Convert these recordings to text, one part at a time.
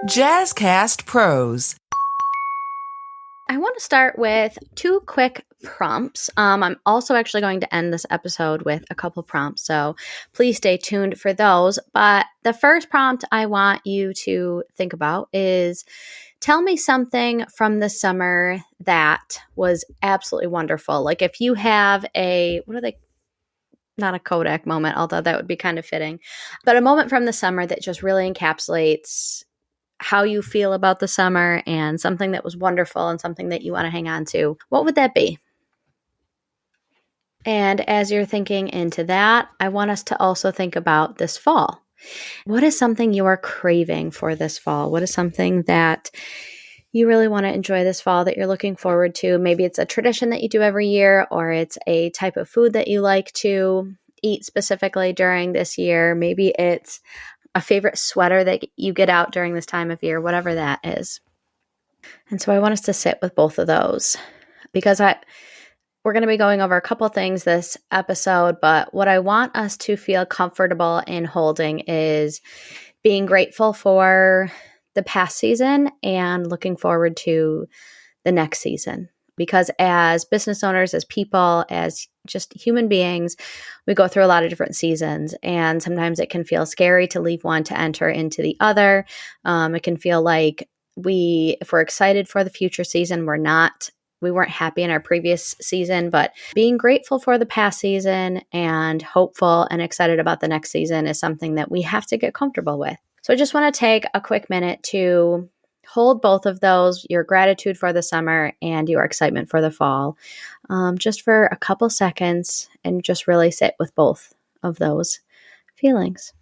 Jazzcast Pros. I want to start with 2 quick prompts. I'm also actually going to end this episode with a couple prompts, so please stay tuned for those. But the first prompt I want you to think about is, tell me something from the summer that was absolutely wonderful. Like if you have not a Kodak moment, although that would be kind of fitting, but a moment from the summer that just really encapsulates how you feel about the summer and something that was wonderful and something that you want to hang on to. What would that be? And as you're thinking into that, I want us to also think about this fall. What is something you are craving for this fall? What is something that you really want to enjoy this fall that you're looking forward to? Maybe it's a tradition that you do every year, or it's a type of food that you like to eat specifically during this year. Maybe it's a favorite sweater that you get out during this time of year, whatever that is. And so I want us to sit with both of those because we're going to be going over a couple things this episode, but what I want us to feel comfortable in holding is being grateful for the past season and looking forward to the next season. Because as business owners, as people, as just human beings, we go through a lot of different seasons. And sometimes it can feel scary to leave one to enter into the other. It can feel like if we're excited for the future season, we weren't happy in our previous season. But being grateful for the past season and hopeful and excited about the next season is something that we have to get comfortable with. So I just want to take a quick minute to hold both of those, your gratitude for the summer and your excitement for the fall, just for a couple seconds and just really sit with both of those feelings.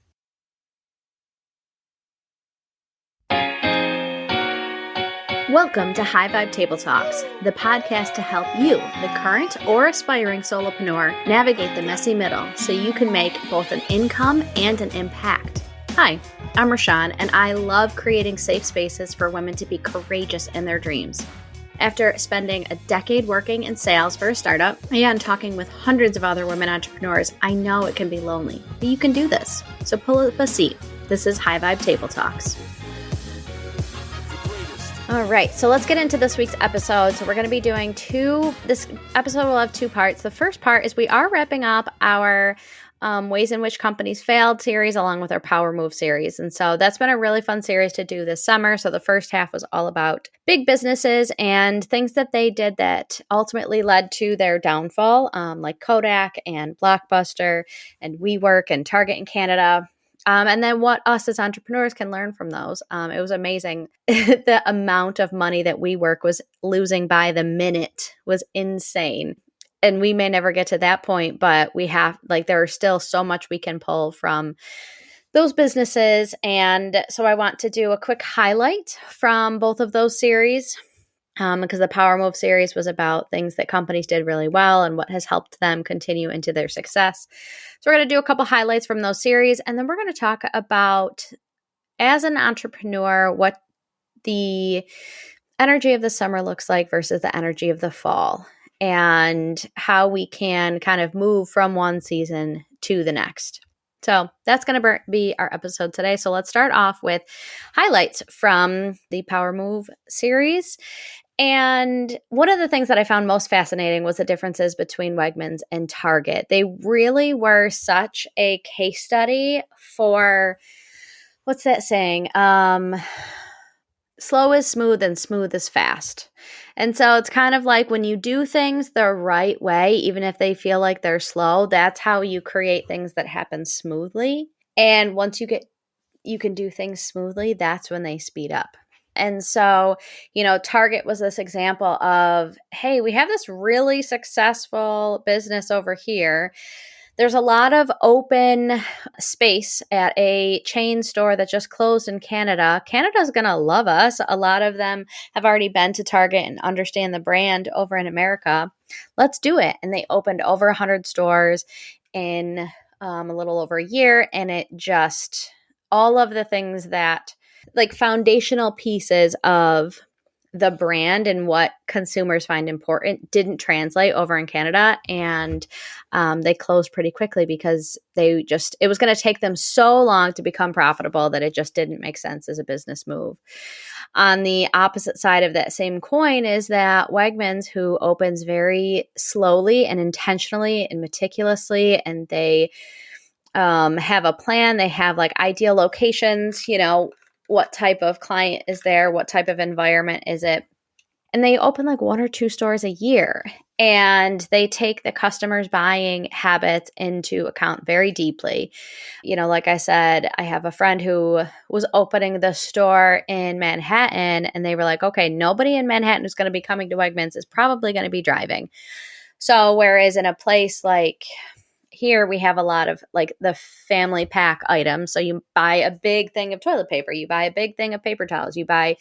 Welcome to High Vibe Table Talks, the podcast to help you, the current or aspiring solopreneur, navigate the messy middle so you can make both an income and an impact. Hi, I'm Rashawn, and I love creating safe spaces for women to be courageous in their dreams. After spending a decade working in sales for a startup and talking with hundreds of other women entrepreneurs, I know it can be lonely, but you can do this. So pull up a seat. This is High Vibe Table Talks. All right, so let's get into this week's episode. So we're going to be doing this episode will have 2 parts. The first part is we are wrapping up our Ways in Which Companies Failed series along with our Power Move series. And so that's been a really fun series to do this summer. So the first half was all about big businesses and things that they did that ultimately led to their downfall, like Kodak and Blockbuster and WeWork and Target in Canada. And then what us as entrepreneurs can learn from those. It was amazing. The amount of money that WeWork was losing by the minute was insane. And we may never get to that point, but there is still so much we can pull from those businesses. And so I want to do a quick highlight from both of those series, because the Power Move series was about things that companies did really well and what has helped them continue into their success. So we're going to do a couple highlights from those series, and then we're going to talk about, as an entrepreneur, what the energy of the summer looks like versus the energy of the fall, and how we can kind of move from one season to the next. So that's going to be our episode today. So let's start off with highlights from the Power Move series. And one of the things that I found most fascinating was the differences between Wegmans and Target. They really were such a case study for, what's that saying? Slow is smooth and smooth is fast. And so it's kind of like when you do things the right way, even if they feel like they're slow, that's how you create things that happen smoothly. And once you can do things smoothly, that's when they speed up. And so, Target was this example of, hey, we have this really successful business over here. There's a lot of open space at a chain store that just closed in Canada. Canada's going to love us. A lot of them have already been to Target and understand the brand over in America. Let's do it. And they opened over 100 stores in a little over a year. And it just, all of the things that, like foundational pieces of the brand and what consumers find important didn't translate over in Canada. And they closed pretty quickly because it was going to take them so long to become profitable that it just didn't make sense as a business move. On the opposite side of that same coin is that Wegmans, who opens very slowly and intentionally and meticulously, and they have a plan, they have like ideal locations, what type of client is there, what type of environment is it, and they open like 1 or 2 stores a year. And they take the customers' buying habits into account very deeply. Like I said, I have a friend who was opening the store in Manhattan, and they were like, okay, nobody in Manhattan who's going to be coming to Wegmans is probably going to be driving. So whereas in a place like here, we have a lot of like the family pack items. So you buy a big thing of toilet paper, you buy a big thing of paper towels, you buy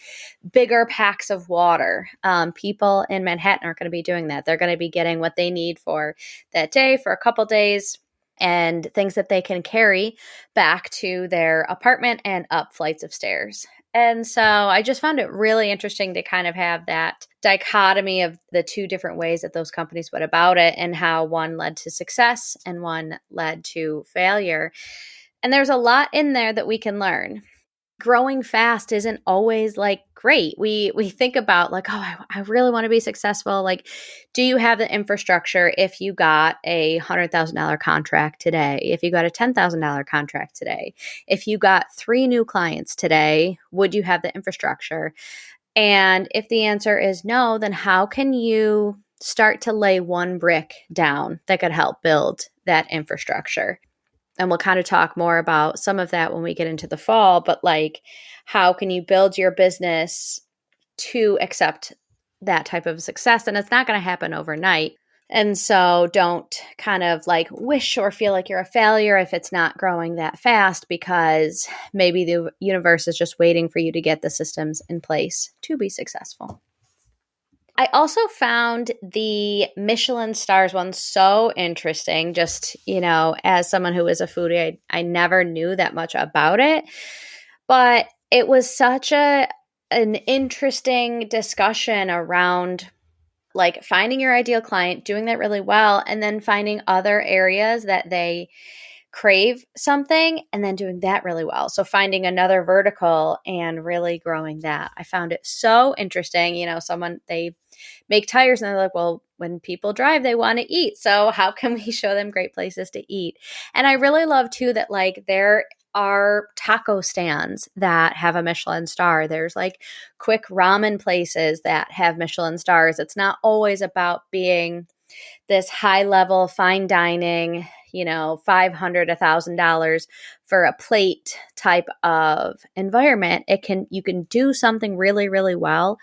bigger packs of water. People in Manhattan aren't going to be doing that. They're going to be getting what they need for that day, for a couple days, and things that they can carry back to their apartment and up flights of stairs. And so I just found it really interesting to kind of have that dichotomy of the two different ways that those companies went about it, and how one led to success and one led to failure. And there's a lot in there that we can learn. Growing fast isn't always like great. We think about like, oh, I really want to be successful. Like, do you have the infrastructure if you got a $100,000 contract today? If you got a $10,000 contract today? If you got 3 new clients today, would you have the infrastructure? And if the answer is no, then how can you start to lay one brick down that could help build that infrastructure? And we'll kind of talk more about some of that when we get into the fall, but like, how can you build your business to accept that type of success? And it's not going to happen overnight. And so don't kind of like wish or feel like you're a failure if it's not growing that fast, because maybe the universe is just waiting for you to get the systems in place to be successful. I also found the Michelin stars one so interesting. Just, as someone who is a foodie, I never knew that much about it. But it was such an interesting discussion around like finding your ideal client, doing that really well, and then finding other areas that they crave something and then doing that really well. So finding another vertical and really growing that. I found it so interesting. They make tires and they're like, well, when people drive, they want to eat. So how can we show them great places to eat? And I really love too that like there are taco stands that have a Michelin star. There's like quick ramen places that have Michelin stars. It's not always about being this high level fine dining, $500, $1,000 for a plate type of environment. You can do something really, really well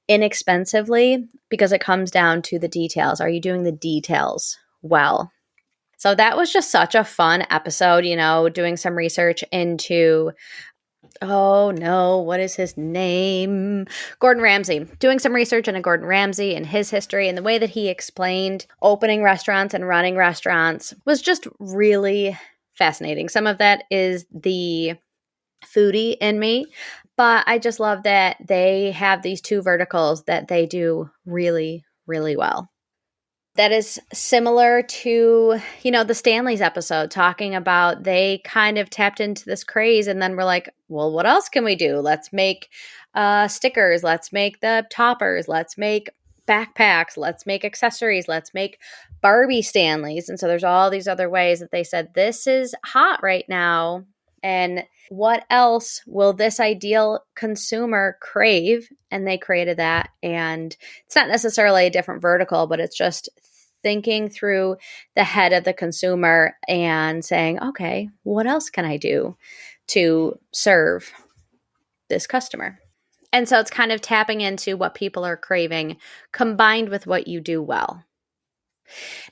inexpensively because it comes down to the details. Are you doing the details well? So that was just such a fun episode, doing some research into, what is his name? Gordon Ramsay. Doing some research into Gordon Ramsay and his history, and the way that he explained opening restaurants and running restaurants was just really fascinating. Some of that is the foodie in me, but I just love that they have these 2 verticals that they do really, really well. That is similar to, the Stanley's episode, talking about they kind of tapped into this craze and then we're like, well, what else can we do? Let's make stickers. Let's make the toppers. Let's make backpacks. Let's make accessories. Let's make Barbie Stanleys. And so there's all these other ways that they said, this is hot right now. And what else will this ideal consumer crave? And they created that. And it's not necessarily a different vertical, but it's just thinking through the head of the consumer and saying, okay, what else can I do to serve this customer? And so it's kind of tapping into what people are craving combined with what you do well.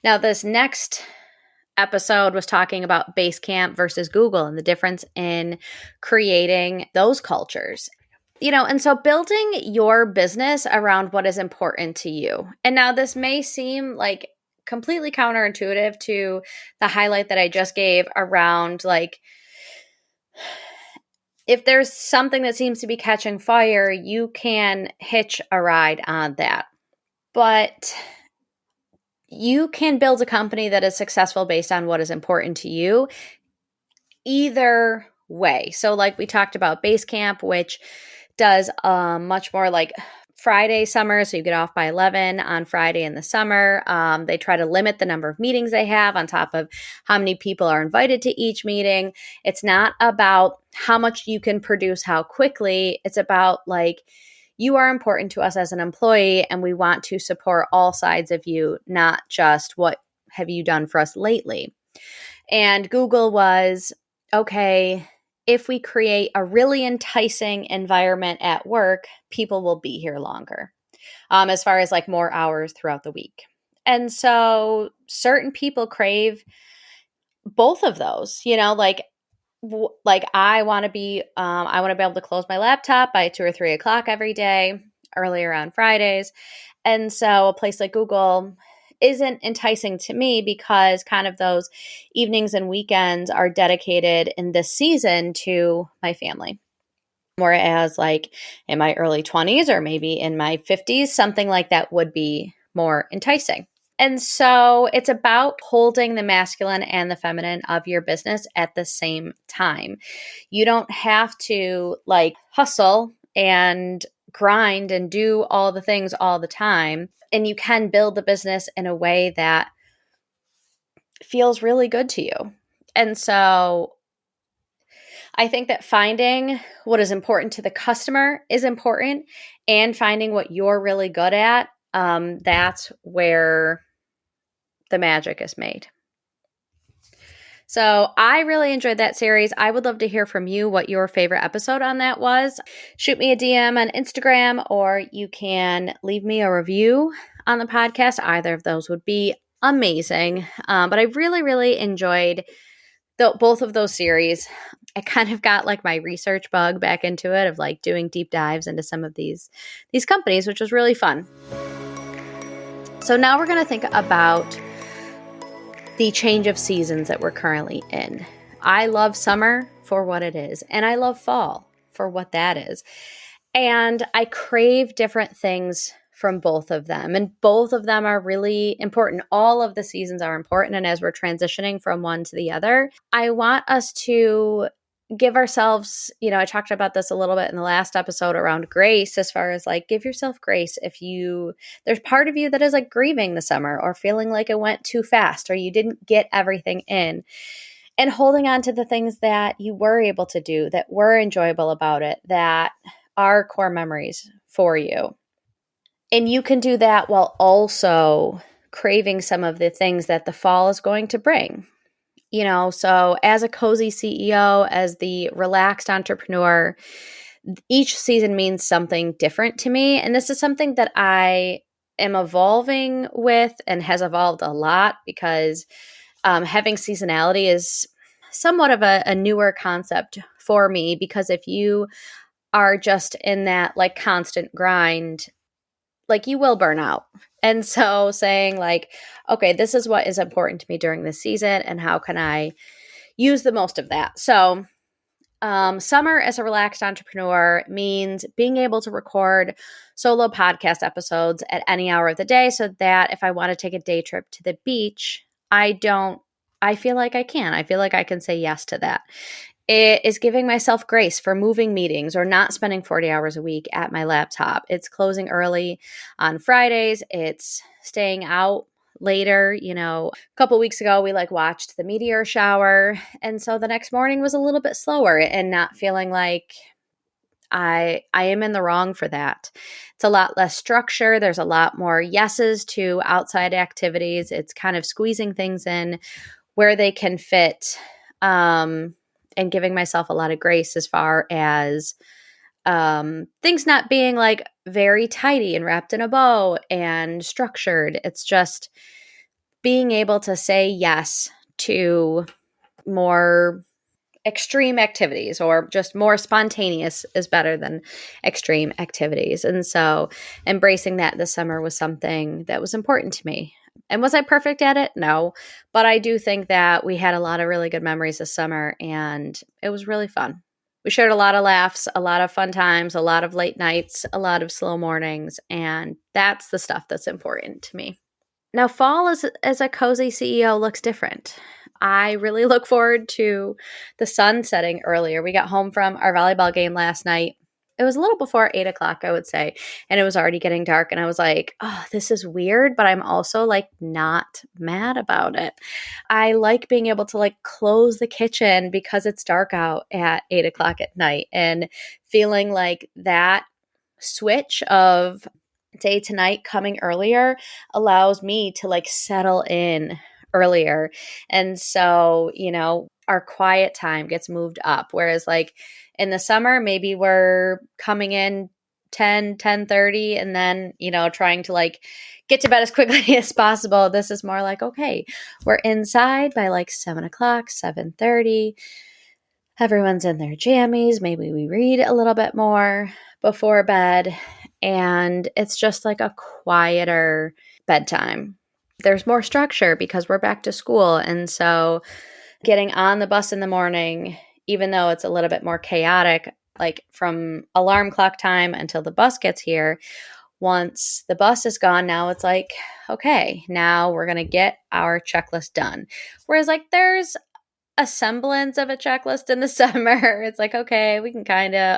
Now, this next episode was talking about Basecamp versus Google and the difference in creating those cultures. And so building your business around what is important to you. And now this may seem like completely counterintuitive to the highlight that I just gave around like, if there's something that seems to be catching fire, you can hitch a ride on that. But you can build a company that is successful based on what is important to you either way. So like we talked about Basecamp, which does much more like Friday summer. So you get off by 11 on Friday in the summer. They try to limit the number of meetings they have on top of how many people are invited to each meeting. It's not about how much you can produce, how quickly. It's about like, you are important to us as an employee, and we want to support all sides of you, not just what have you done for us lately. And Google was, okay, if we create a really enticing environment at work, people will be here longer, as far as like more hours throughout the week. And so certain people crave both of those, like I want to be able to close my laptop by 2 or 3 o'clock every day, earlier on Fridays. And so a place like Google isn't enticing to me because kind of those evenings and weekends are dedicated in this season to my family. Whereas like in my early 20s or maybe in my 50s, something like that would be more enticing. And so it's about holding the masculine and the feminine of your business at the same time. You don't have to like hustle and grind and do all the things all the time. And you can build the business in a way that feels really good to you. And so I think that finding what is important to the customer is important, and finding what you're really good at, that's where the magic is made. So I really enjoyed that series. I would love to hear from you what your favorite episode on that was. Shoot me a DM on Instagram, or you can leave me a review on the podcast. Either of those would be amazing. But I really, really enjoyed both of those series. I kind of got like my research bug back into it of like doing deep dives into some of these companies, which was really fun. So now we're going to think about the change of seasons that we're currently in. I love summer for what it is, and I love fall for what that is. And I crave different things from both of them, and both of them are really important. All of the seasons are important, and as we're transitioning from one to the other, I want us to give ourselves, I talked about this a little bit in the last episode around grace, as far as like, give yourself grace if there's part of you that is like grieving the summer or feeling like it went too fast or you didn't get everything in, and holding on to the things that you were able to do, that were enjoyable about it, that are core memories for you. And you can do that while also craving some of the things that the fall is going to bring. So as a cozy CEO, as the relaxed entrepreneur, each season means something different to me. And this is something that I am evolving with and has evolved a lot, because having seasonality is somewhat of a newer concept for me, because if you are just in that like constant grind, like you will burn out. And so saying like, okay, this is what is important to me during this season, and how can I use the most of that? So summer as a relaxed entrepreneur means being able to record solo podcast episodes at any hour of the day, so that if I want to take a day trip to the beach, I feel like I can. I feel like I can say yes to that. It is giving myself grace for moving meetings or not spending 40 hours a week at my laptop. It's closing early on Fridays. It's staying out later. A couple weeks ago, we watched the meteor shower. And so the next morning was a little bit slower, and not feeling like I am in the wrong for that. It's a lot less structure. There's a lot more yeses to outside activities. It's kind of squeezing things in where they can fit, and giving myself a lot of grace as far as things not being like very tidy and wrapped in a bow and structured. It's just being able to say yes to more extreme activities, or just more spontaneous is better than extreme activities. And so embracing that this summer was something that was important to me. And was I perfect at it? No. But I do think that we had a lot of really good memories this summer, and it was really fun. We shared a lot of laughs, a lot of fun times, a lot of late nights, a lot of slow mornings, and that's the stuff that's important to me. Now, fall as a cozy CEO looks different. I really look forward to the sun setting earlier. We got home from our volleyball game last night. It was a little before 8 o'clock, I would say, and it was already getting dark. And I was like, oh, this is weird, but I'm also like not mad about it. I like being able to like close the kitchen because it's dark out at 8 o'clock at night, and feeling like that switch of day to night coming earlier allows me to like settle in earlier. And so, our quiet time gets moved up. Whereas like in the summer, maybe we're coming in 10:30 and then, trying to like get to bed as quickly as possible. This is more like, okay, we're inside by like 7 o'clock, 7:30. Everyone's in their jammies. Maybe we read a little bit more before bed. And it's just like a quieter bedtime. There's more structure because we're back to school. And so getting on the bus in the morning, even though it's a little bit more chaotic, like from alarm clock time until the bus gets here, once the bus is gone, now it's like, okay, now we're going to get our checklist done. Whereas like there's a semblance of a checklist in the summer. It's like, okay, we can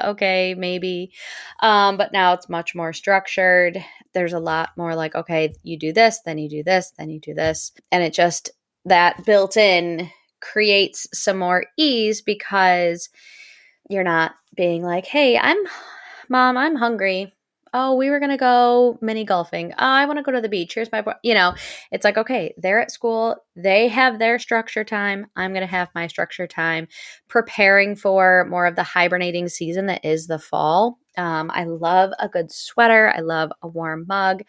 okay, maybe. But now it's much more structured. There's a lot more like, okay, you do this, then you do this, then you do this. And it just, that built in creates some more ease because you're not being like, hey, Mom, I'm hungry. Oh, we were going to go mini golfing. Oh, I want to go to the beach. Here's my, it's like, okay, they're at school. They have their structure time. I'm going to have my structure time, preparing for more of the hibernating season that is the fall. I love a good sweater. I love a warm mug.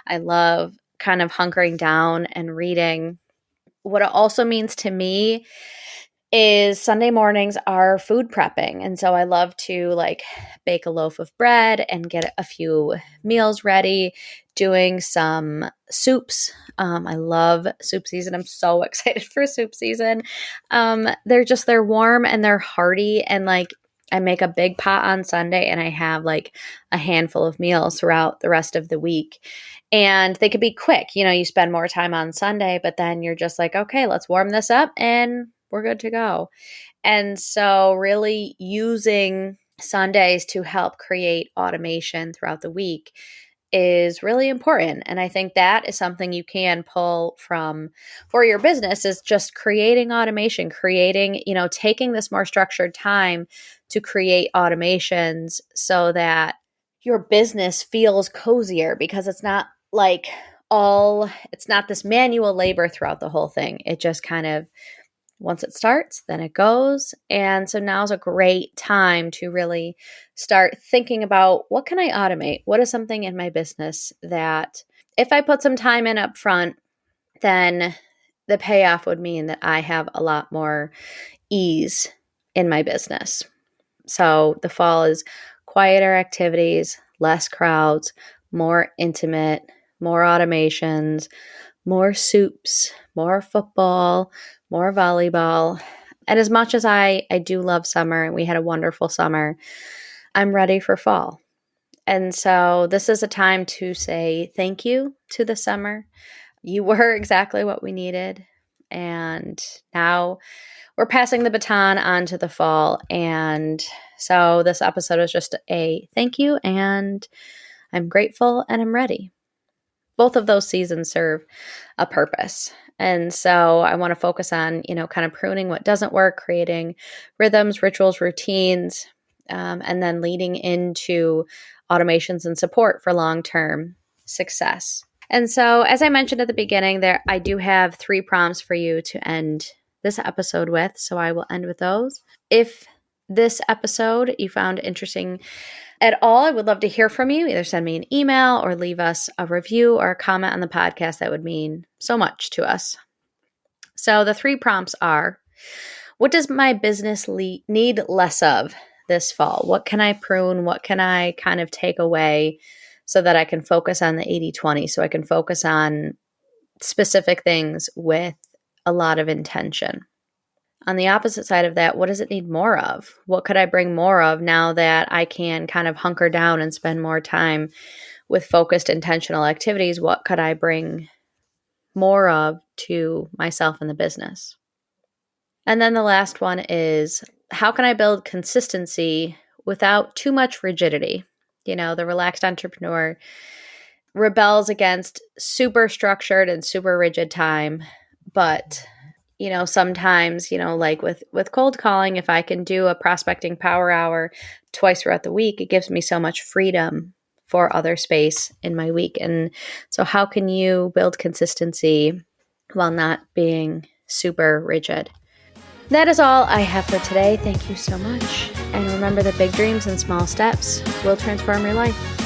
I love kind of hunkering down and reading. What it also means to me is Sunday mornings are food prepping. And so I love to like bake a loaf of bread and get a few meals ready, doing some soups. I love soup season. I'm so excited for soup season. They're warm and they're hearty, and like I make a big pot on Sunday and I have like a handful of meals throughout the rest of the week. And they could be quick. You spend more time on Sunday, but then you're just like, okay, let's warm this up and we're good to go. And so really using Sundays to help create automation throughout the week is really important. And I think that is something you can pull from for your business, is just creating automation, taking this more structured time to create automations so that your business feels cozier, because it's not like it's not this manual labor throughout the whole thing. It just kind of, once it starts, then it goes. And so now's a great time to really start thinking about, what can I automate? What is something in my business that if I put some time in up front, then the payoff would mean that I have a lot more ease in my business. So the fall is quieter activities, less crowds, more intimate, more automations, more soups, more football, more volleyball. And as much as I do love summer, and we had a wonderful summer, I'm ready for fall. And so this is a time to say thank you to the summer. You were exactly what we needed. And now we're passing the baton on to the fall. And so this episode is just a thank you, and I'm grateful and I'm ready. Both of those seasons serve a purpose. And so I want to focus on, kind of pruning what doesn't work, creating rhythms, rituals, routines, and then leading into automations and support for long-term success. And so, as I mentioned at the beginning, I do have 3 prompts for you to end this episode with. So I will end with those. If this episode you found interesting at all, I would love to hear from you. Either send me an email or leave us a review or a comment on the podcast. That would mean so much to us. So the 3 prompts are: what does my business need less of this fall? What can I prune? What can I kind of take away so that I can focus on the 80-20, so I can focus on specific things with a lot of intention? On the opposite side of that, what does it need more of? What could I bring more of now that I can kind of hunker down and spend more time with focused, intentional activities? What could I bring more of to myself and the business? And then the last one is, how can I build consistency without too much rigidity? The relaxed entrepreneur rebels against super structured and super rigid time. But, sometimes, like with cold calling, if I can do a prospecting power hour twice throughout the week, it gives me so much freedom for other space in my week. And so how can you build consistency while not being super rigid? That is all I have for today. Thank you so much. And remember that big dreams and small steps will transform your life.